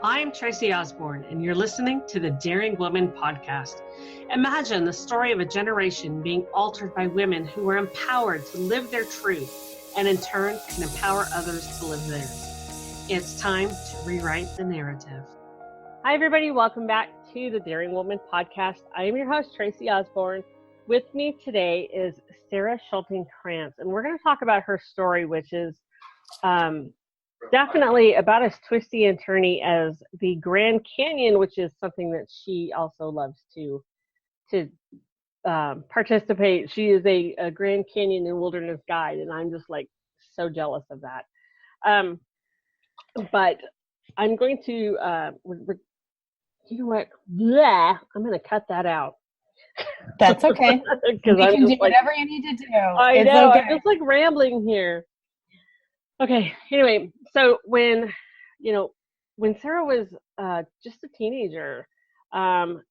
I'm Tracy Osborne, and you're listening to the Daring Woman podcast. Imagine the story of a generation being altered by women who were empowered to live their truth and in turn can empower others to live theirs. It's time to rewrite the narrative. Hi, everybody. Welcome back to the Daring Woman podcast. I am your host, Tracy Osborne. With me today is Sara Schulting-Krantz, and we're going to talk about her story, which is definitely about as twisty and turny as the Grand Canyon, which is something that she also loves to participate. She is a Grand Canyon and wilderness guide, and I'm just like so jealous of that. But I'm going to, you know what? Yeah, I'm going to cut that out. That's okay. You can do whatever you need to do. I know. Okay. I'm just like rambling here. Okay. Anyway, so when Sara was just a teenager,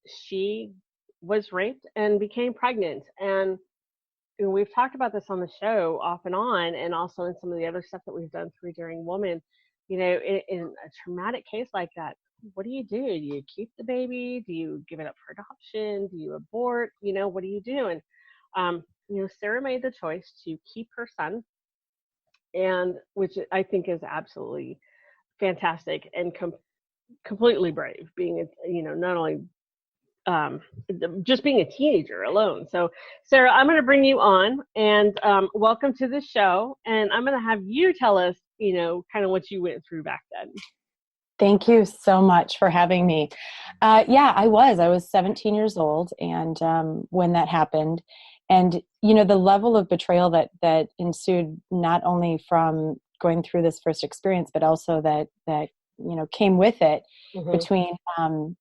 she was raped and became pregnant. And we've talked about this on the show off and on, and also in some of the other stuff that we've done through Daring Woman. In a traumatic case like that, what do you do? Do you keep the baby? Do you give it up for adoption? Do you abort? What do you do? And Sara made the choice to keep her son, and which I think is absolutely fantastic and completely brave, being not only just being a teenager alone. So Sara, I'm going to bring you on and welcome to the show, and I'm going to have you tell us kind of what you went through back then. Thank you so much for having me. I was 17 years old, and when that happened. And, the level of betrayal that ensued, not only from going through this first experience, but also that came with it, mm-hmm. between,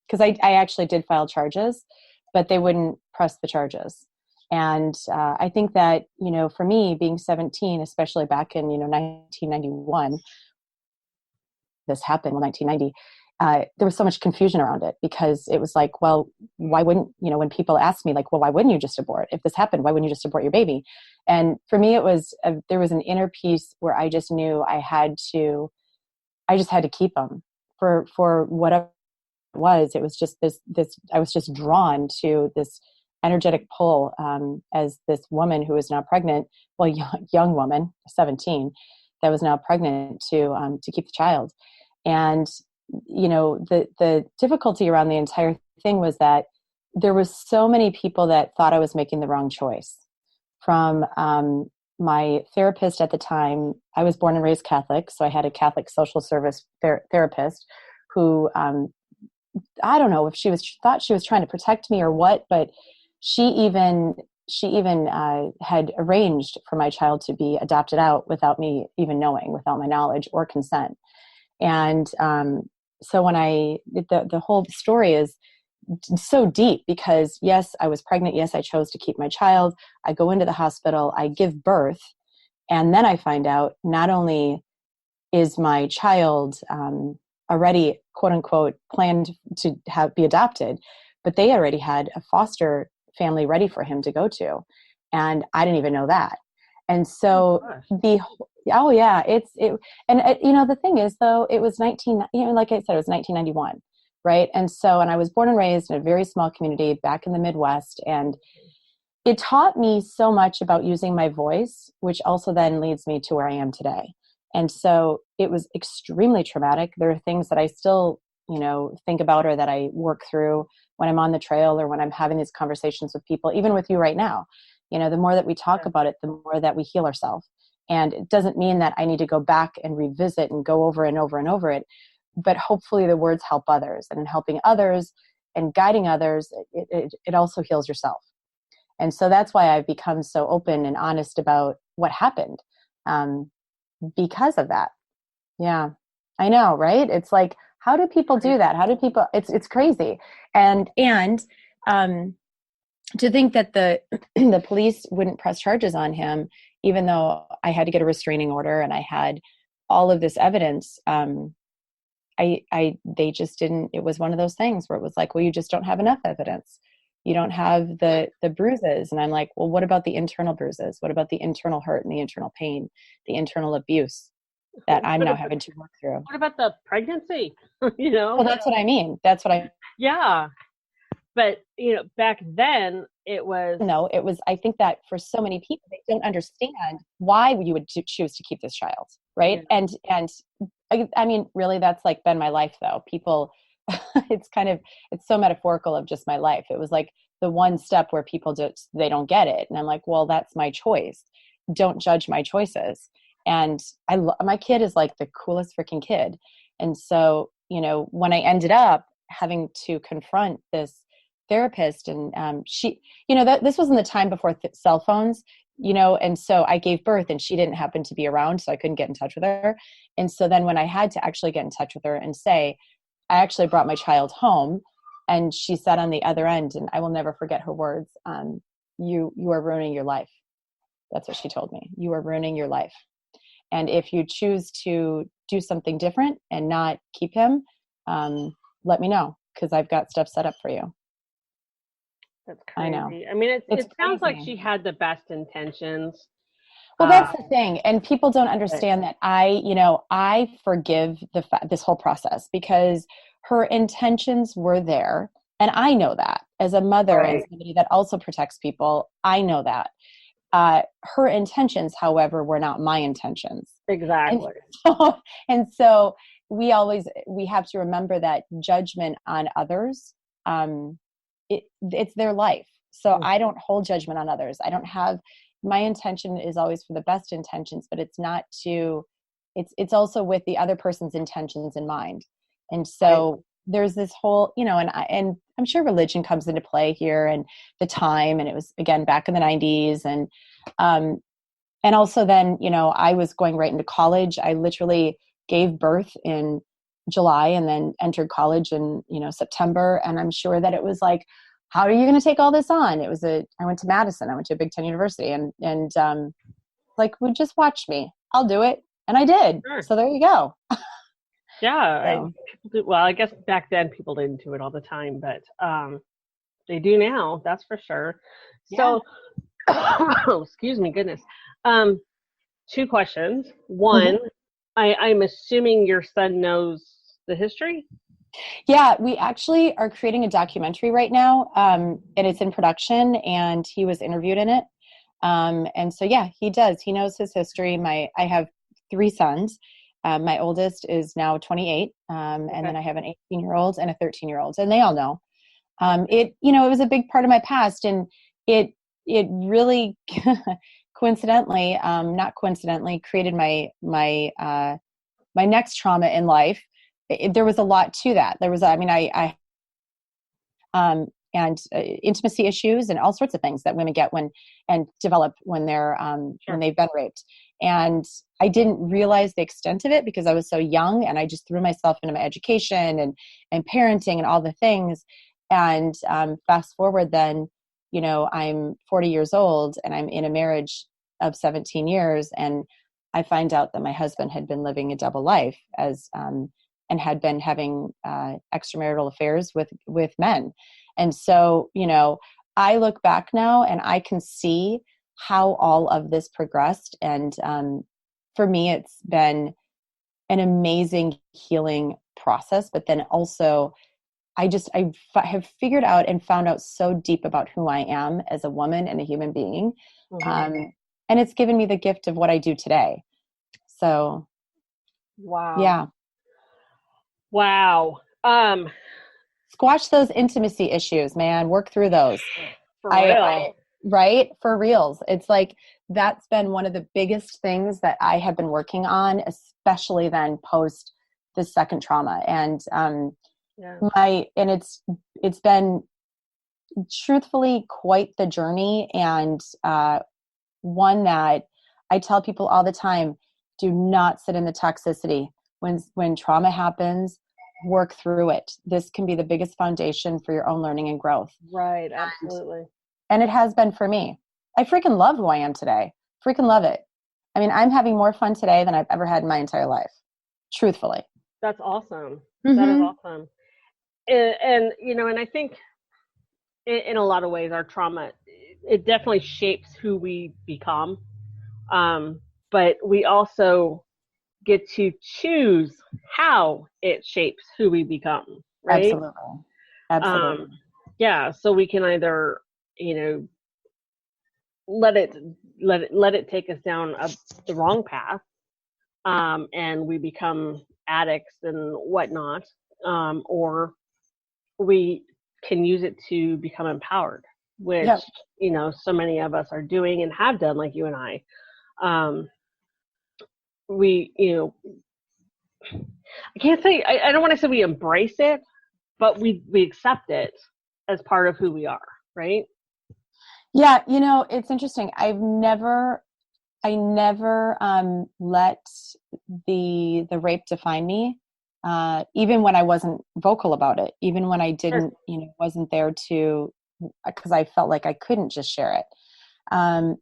because I actually did file charges, but they wouldn't press the charges. And I think that, for me, being 17, especially back in, 1991, this happened in 1990, there was so much confusion around it, because it was like, well, why wouldn't, when people ask me like, well, why wouldn't you just abort? If this happened, why wouldn't you just abort your baby? And for me, it was, there was an inner peace where I just knew I just had to keep them for whatever it was. It was just this, I was just drawn to this energetic pull, as this woman who was now pregnant, well, young woman, 17, that was now pregnant to keep the child. And, the difficulty around the entire thing was that there was so many people that thought I was making the wrong choice. From my therapist at the time, I was born and raised Catholic, so I had a Catholic social service therapist who, I don't know if she thought she was trying to protect me or what, but she even had arranged for my child to be adopted out without me even knowing, without my knowledge or consent. And so when the whole story is so deep, because yes, I was pregnant. Yes, I chose to keep my child. I go into the hospital, I give birth, and then I find out not only is my child already, quote unquote, planned to be adopted, but they already had a foster family ready for him to go to. And I didn't even know that. And so the thing is, though, it was like I said, it was 1991. Right. And I was born and raised in a very small community back in the Midwest. And it taught me so much about using my voice, which also then leads me to where I am today. And so it was extremely traumatic. There are things that I still, think about, or that I work through when I'm on the trail, or when I'm having these conversations with people, even with you right now. The more that we talk about it, the more that we heal ourselves. And it doesn't mean that I need to go back and revisit and go over and over and over it. But hopefully the words help others, and in helping others and guiding others, it also heals yourself. And so that's why I've become so open and honest about what happened, because of that. Yeah, I know, right? It's like, how do people do that? How do people, it's crazy. And to think that the police wouldn't press charges on him, even though I had to get a restraining order and I had all of this evidence, they just didn't. It was one of those things where it was like, well, you just don't have enough evidence. You don't have the bruises. And I'm like, well, what about the internal bruises? What about the internal hurt and the internal pain, the internal abuse? that I'm What now about, having to work through. what about the pregnancy? you know? Well, that's what I mean. That's what I Yeah. But, back then it was, know. It was, I think that for so many people, they don't understand why you would choose to keep this child. yeah, Right. And I mean, really, that's like been my life though. People, it's kind of, it's so metaphorical of just my life. It was like the one step where people just, they don't get it. And I'm like, well, that's my choice. Don't judge my choices. And my kid is like the coolest freaking kid. And so, when I ended up having to confront this therapist, and she, this was in the time before cell phones, and so I gave birth and she didn't happen to be around, so I couldn't get in touch with her. And so then when I had to actually get in touch with her and say, I actually brought my child home, and she said on the other end, and I will never forget her words, you are ruining your life. That's what she told me. You are ruining your life. And if you choose to do something different and not keep him, let me know, because I've got stuff set up for you. that's I know. crazy. I mean, It's it sounds like crazy. she had the best intentions. Well, Uh, that's the thing. And people don't but understand that I forgive this whole process, because her intentions were there. And I know that as a mother and right, somebody that also protects people, I know that. Her intentions, however, were not my intentions. And exactly. so, and so we have to remember that judgment on others, um, it's their life. So I don't hold judgment on others. I don't have, my intention is always for the best intentions, but it's not to, it's also with the other person's intentions in mind. And Right. so there's this whole, and I'm sure religion comes into play here, and the time, and it was again back in the 90s. Um, and also then, I was going right into college. I literally gave birth in July and then entered college in, September. And I'm sure that it was like, how are you going to take all this on? I went to Madison, I went to a Big Ten university, and like, would just watch me, I'll do it. And I did. Sure. So there you go. Yeah. So People do, well, I guess back then people didn't do it all the time, but they do now. That's for sure. yeah. So, excuse me, goodness. Um, two questions. Mhm. One, I'm assuming your son knows the history. Yeah, we actually are creating a documentary right now, and it's in production, and he was interviewed in it. And so, yeah, he does. He knows his history. I have three sons. My oldest is now 28, and Okay. then I have an 18-year-old and a 13-year-old, and they all know. Okay. It was a big part of my past, and it it really coincidentally, not coincidentally, created my next trauma in life. There was a lot to that. There was, I mean, I and intimacy issues and all sorts of things that women get when and develop when Sure. they've been raped. And I didn't realize the extent of it because I was so young, and I just threw myself into my education and parenting and all the things. And fast forward, then I'm 40 years old and I'm in a marriage of 17 years, and I find out that my husband had been living a double life and had been having extramarital affairs with men. And so, I look back now and I can see how all of this progressed. And for me, it's been an amazing healing process. But then also, have figured out and found out so deep about who I am as a woman and a human being. Hmm. Um, and it's given me the gift of what I do today. So, Wow. yeah. Wow. Squash those intimacy issues, man. Work through those. For I real. right, for reals. It's like that's been one of the biggest things that I have been working on, especially then post the second trauma. And Yeah. it's been truthfully quite the journey, and one that I tell people all the time: do not sit in the toxicity. When trauma happens, work through it. This can be the biggest foundation for your own learning and growth. Right. Absolutely. And it has been for me. I freaking love who I am today. Freaking love it. I mean, I'm having more fun today than I've ever had in my entire life. Truthfully. That's awesome. That is Mm-hmm. awesome. And I think in a lot of ways, our trauma, it definitely shapes who we become. But we also get to choose how it shapes who we become, right? Absolutely. Um, Absolutely. yeah, so we can either, you know, let it take us down the wrong path, and we become addicts and whatnot, or we can use it to become empowered, which, Yep. you know, so many of us are doing and have done, like you and I. Um, we, you know, I can't say, I don't want to say we embrace it, but we accept it as part of who we are, right? Yeah, you know, it's interesting. I never let the rape define me, even when I wasn't vocal about it, even when I Sure. didn't, wasn't there to, because I felt like I couldn't just share it. Um,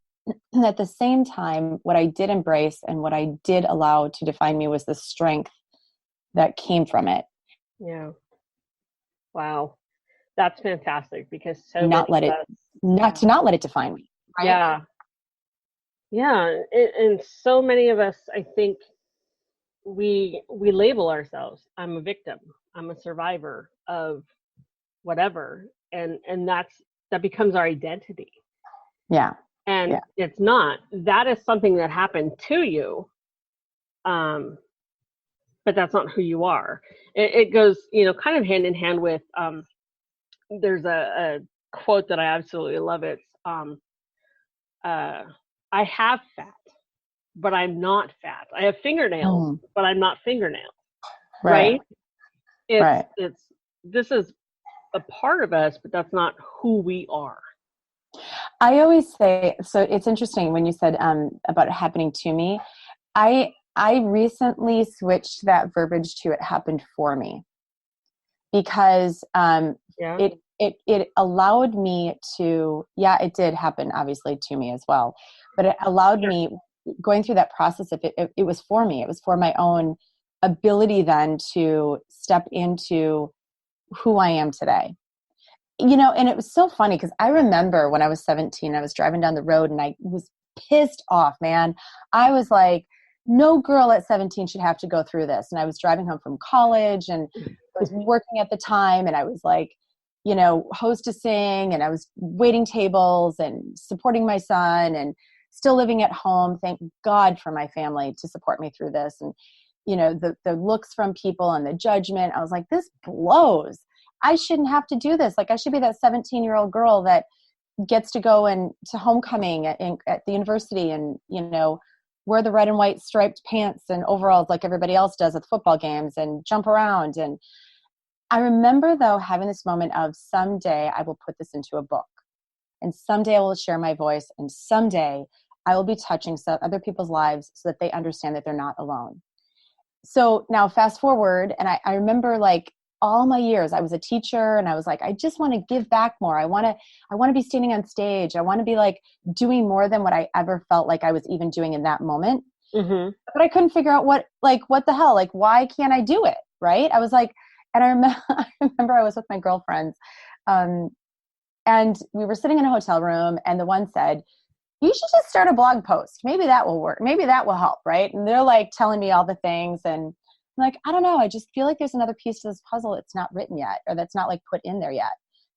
and at the same time, what I did embrace and what I did allow to define me was the strength that came from it. Yeah. Wow. That's fantastic because so Not many let of it, us, not let it define me. Right. yeah, yeah, and so many of us, I think we label ourselves. I'm a victim. I'm a survivor of whatever, and that becomes our identity. Yeah. And Yeah. it's not. That is something that happened to you, um, but that's not who you are. It goes, you know, kind of hand in hand with. There's a quote that I absolutely love. It's uh, I have fat, but I'm not fat. I have fingernails, Mm, but I'm not fingernails. right. Right? It's Right. it's this is a part of us, but that's not who we are. I always say, so it's interesting when you said about it happening to me. I recently switched that verbiage to "it happened for me" because Yeah. it allowed me to, yeah, it did happen obviously to me as well, but it allowed Sure. me, going through that process of it was for me. It was for my own ability then to step into who I am today. And it was so funny because I remember when I was 17, I was driving down the road and I was pissed off, man. I was like, no girl at 17 should have to go through this. And I was driving home from college and I was working at the time and I was like, hostessing, and I was waiting tables and supporting my son and still living at home. Thank God for my family to support me through this. And, the looks from people and the judgment, I was like, this blows. I shouldn't have to do this. Like, I should be that 17-year-old girl that gets to go to homecoming at the university and, wear the red and white striped pants and overalls like everybody else does at the football games and jump around. And I remember, though, having this moment of someday I will put this into a book and someday I will share my voice and someday I will be touching some other people's lives so that they understand that they're not alone. So now fast forward, and I remember, like, all my years I was a teacher and I was like, I just want to give back more. I want to be standing on stage. I want to be like doing more than what I ever felt like I was even doing in that moment. Mm-hmm. But I couldn't figure out what the hell, like, why can't I do it? Right. I was like, and I remember I was with my girlfriends, um, and we were sitting in a hotel room and the one said, you should just start a blog post. Maybe that will work. Maybe that will help. Right. And they're like telling me all the things. And I'm like, I don't know. I just feel like there's another piece to this puzzle that's not written yet, or that's not like put in there yet.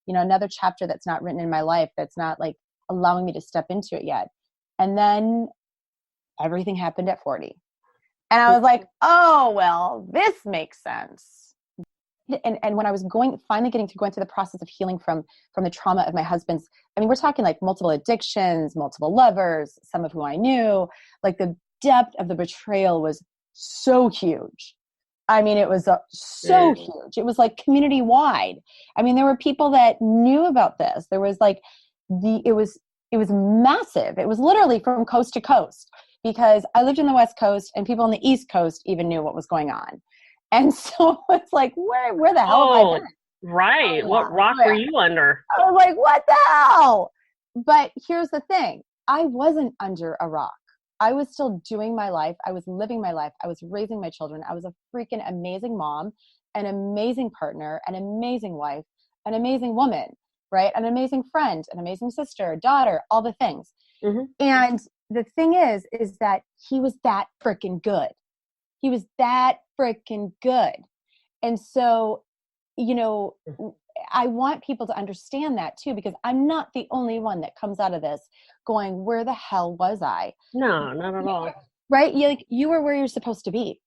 Another chapter that's not written in my life that's not like allowing me to step into it yet. And then everything happened at 40. And I was like, oh, well, this makes sense. And when I was finally getting through the process of healing from the trauma of my husband's, I mean, we're talking like multiple addictions, multiple lovers, some of who I knew, like the depth of the betrayal was so huge. I mean, it was so Mm. huge. It was like community wide. I mean, there were people that knew about this. There was like it was massive. It was literally from coast to coast because I lived in the West Coast and people on the East Coast even knew what was going on. And so it's like, where the hell have I Oh, been? Oh right. yeah. What rock Oh were yeah. you under? I was like, what the hell? But here's the thing. I wasn't under a rock. I was still doing my life. I was living my life. I was raising my children. I was a freaking amazing mom, an amazing partner, an amazing wife, an amazing woman, right? An amazing friend, an amazing sister, daughter, all the things. Mm-hmm. And the thing is that he was that freaking good. He was that freaking good. And so, you know, I want people to understand that too, because I'm not the only one that comes out of this going, where the hell was I? No, not at all. Right? You were where you're supposed to be.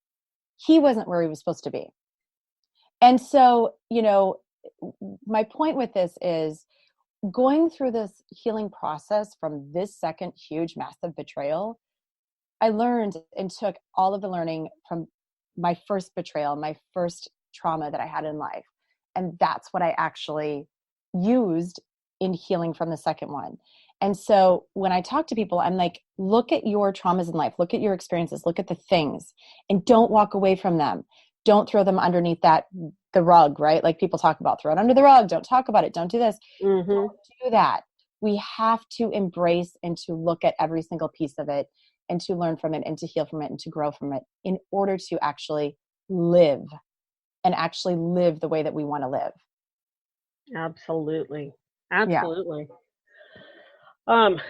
He wasn't where he was supposed to be. And so, you know, my point with this is going through this healing process from this second huge, massive betrayal. I learned and took all of the learning from my first betrayal, my first trauma that I had in life. And that's what I actually used in healing from the second one. And so when I talk to people, I'm like, look at your traumas in life, look at your experiences, look at the things, and don't walk away from them. Don't throw them underneath the rug, right? Like people talk about, throw it under the rug. Don't talk about it. Don't do this. Mm-hmm. Don't do that. We have to embrace and to look at every single piece of it and to learn from it and to heal from it and to grow from it in order to actually live and actually live the way that we want to live. Absolutely. Yeah. Absolutely. God,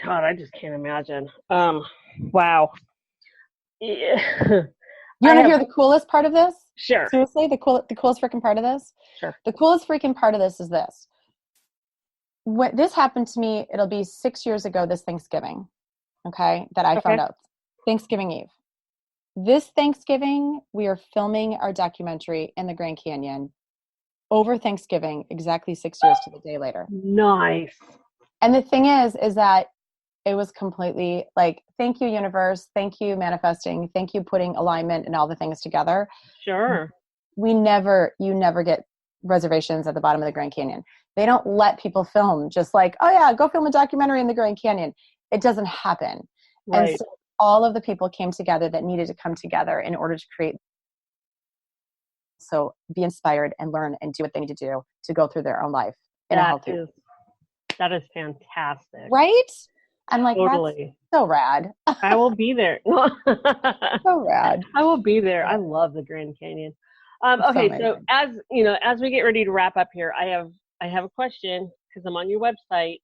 I just can't imagine. Wow. Yeah. You want to hear the coolest part of this? Sure. Seriously, the coolest freaking part of this? Sure. The coolest freaking part of this is this. When this happened to me, it'll be 6 years ago this Thanksgiving, okay, that I found out. Thanksgiving Eve. This Thanksgiving, we are filming our documentary in the Grand Canyon over Thanksgiving, exactly 6 years to the day later. Nice. And the thing is that it was completely like, thank you, universe. Thank you, manifesting. Thank you, putting alignment and all the things together. Sure. You never get reservations at the bottom of the Grand Canyon. They don't let people film just like, oh yeah, go film a documentary in the Grand Canyon. It doesn't happen. Right. And so all of the people came together that needed to come together in order to create. So be inspired and learn and do what they need to do to go through their own life in a healthy way. That is fantastic. Right? I'm like, totally. That's so rad. I will be there. So rad. I will be there. I love the Grand Canyon. Okay, so as you know, as we get ready to wrap up here, I have a question because I'm on your website.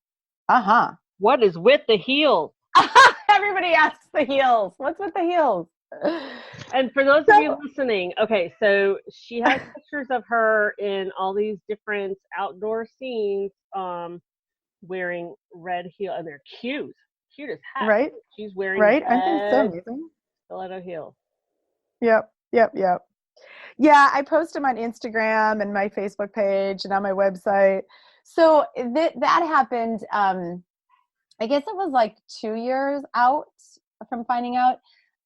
What is with the heels? Everybody asks the heels. What's with the heels? And for those of you listening, okay, so she has pictures of her in all these different outdoor scenes, wearing red heels, and they're cute as heck. Right? She's wearing right. I think it's so amazing. Stiletto heels. Yep. Yeah, I post them on Instagram and my Facebook page and on my website. So that happened. I guess it was like 2 years out from finding out.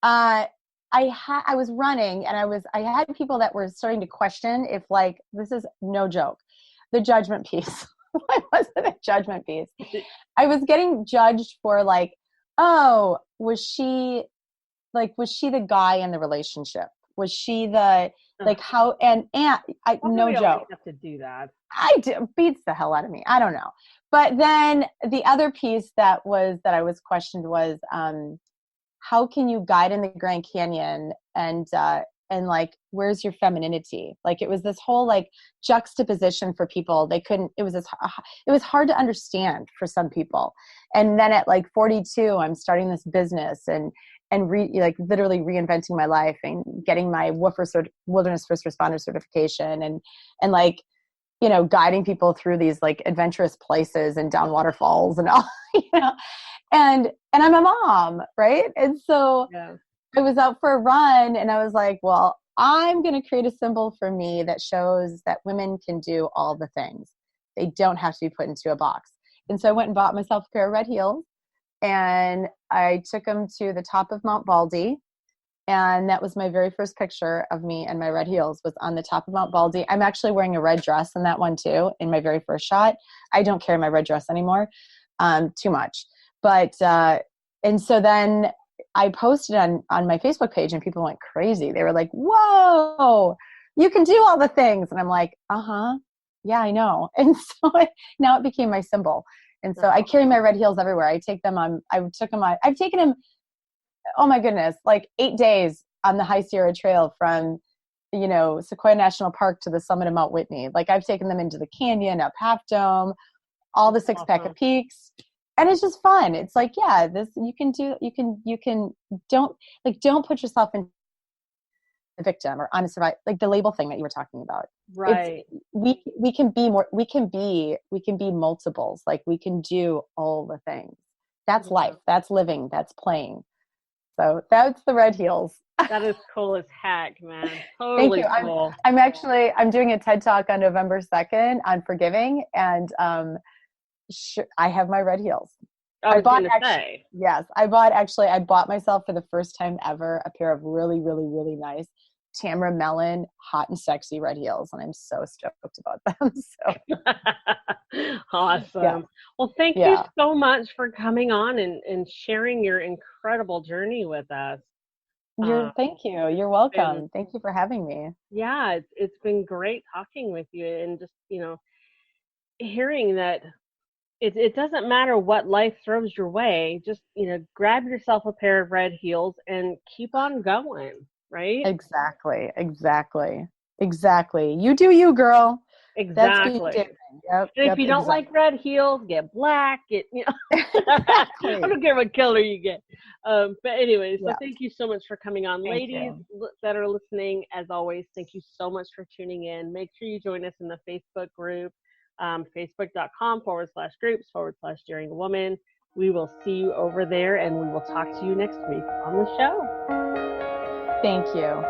I was running and I had people that were starting to question if, like, this is no joke, the judgment piece. Why wasn't a judgment piece? I was getting judged for like, oh, was she the guy in the relationship? Was she the, like, how, and I, no joke. Have to do that. Beats the hell out of me. I don't know. But then the other piece that I was questioned was, how can you guide in the Grand Canyon and like, where's your femininity? Like, it was this whole like juxtaposition for people. They couldn't, it was hard to understand for some people. And then at like 42, I'm starting this business and literally reinventing my life and getting my wilderness first responder certification and like, you know, guiding people through these like adventurous places and down waterfalls and all, you know, and I'm a mom. Right. And so I was out for a run and I was like, well, I'm going to create a symbol for me that shows that women can do all the things. They don't have to be put into a box. And so I went and bought myself a pair of red heels and I took them to the top of Mount Baldy. And that was my very first picture of me and my red heels was on the top of Mount Baldy. I'm actually wearing a red dress in that one too, in my very first shot. I don't carry my red dress anymore, too much. But, and so then I posted on my Facebook page and people went crazy. They were like, whoa, you can do all the things. And I'm like, yeah, I know. And so now it became my symbol. And so I carry my red heels everywhere. I've taken them, oh my goodness, like 8 days on the High Sierra Trail from, you know, Sequoia National Park to the summit of Mount Whitney. Like, I've taken them into the canyon, up Half Dome, all the six pack of peaks. And it's just fun. It's like, yeah, don't put yourself in the victim, or I'm a survivor, like the label thing that you were talking about. Right. It's we can be more, we can be multiples. Like we can do all the things. That's life. That's living. That's playing. So that's the red heels. That is cool as heck, man. Thank Totally you. cool. I'm doing a TED Talk on November 2nd on forgiving, and I have my red heels. I was going to say. Yes, I bought myself for the first time ever a pair of really, really, really nice Tamara Melon hot and sexy red heels, and I'm so stoked about them. So Awesome. yeah. Well, thank you so much for coming on and sharing your incredible journey with us. Thank you. You're welcome. Thank you for having me. Yeah, it's been great talking with you, and just, hearing that it doesn't matter what life throws your way, just, grab yourself a pair of red heels and keep on going, right? Exactly. You do you, girl. That's who you Exactly. do. Yep. And if you don't like red heels, get black. Exactly. I don't care what color you get. But anyway, so Yeah. thank you so much for coming on. Thank Ladies you. that are listening, as always, thank you so much for tuning in. Make sure you join us in the Facebook group, facebook.com/groups/Daring a Woman. We will see you over there, and we will talk to you next week on the show. Thank you.